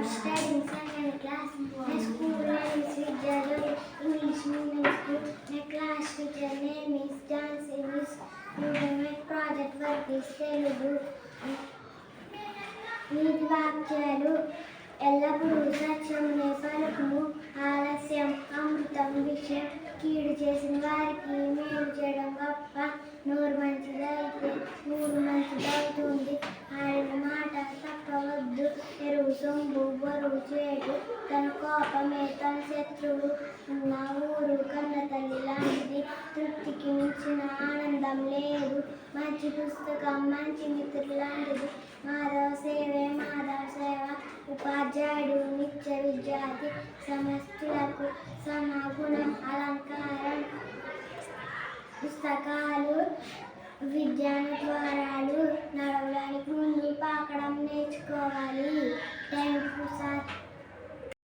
studying second class. My school name is Vidyajyoti English Medium School. My class teacher name is Jansi Miss. My project work is Telugu. నీతి వాక్యాలు ఎల్లప్పుడూ సత్యమునే పలుకుము, ఆలస్యం అమృతం విషయం, కీడు చేసిన వారికి మేలు చేయడం గొప్ప. నోరు మంచిదైతే ఊరు మంచిదవుతుంది, ఆడిన మాట తప్పవద్దు. ఎరువు సొంబు బరువు చేటు, తన కోపమే తన శత్రువు. ఉన్న ఊరు కన్న తల్లి లాంటిది, తృప్తికి మించిన ఆనందం లేదు. మంచి పుస్తకం మంచి మిత్రులు లాంటిది, మాధవ సేవే మాధవ సేవ. ఉపాధ్యాయుడు నిత్య విద్యార్థి, సమస్తులకు సమగుణం అలంకారం. పుస్తకాలు విజ్ఞాన ద్వారాలు, నడవడానికి ముందు పాకడం నేర్చుకోవాలి.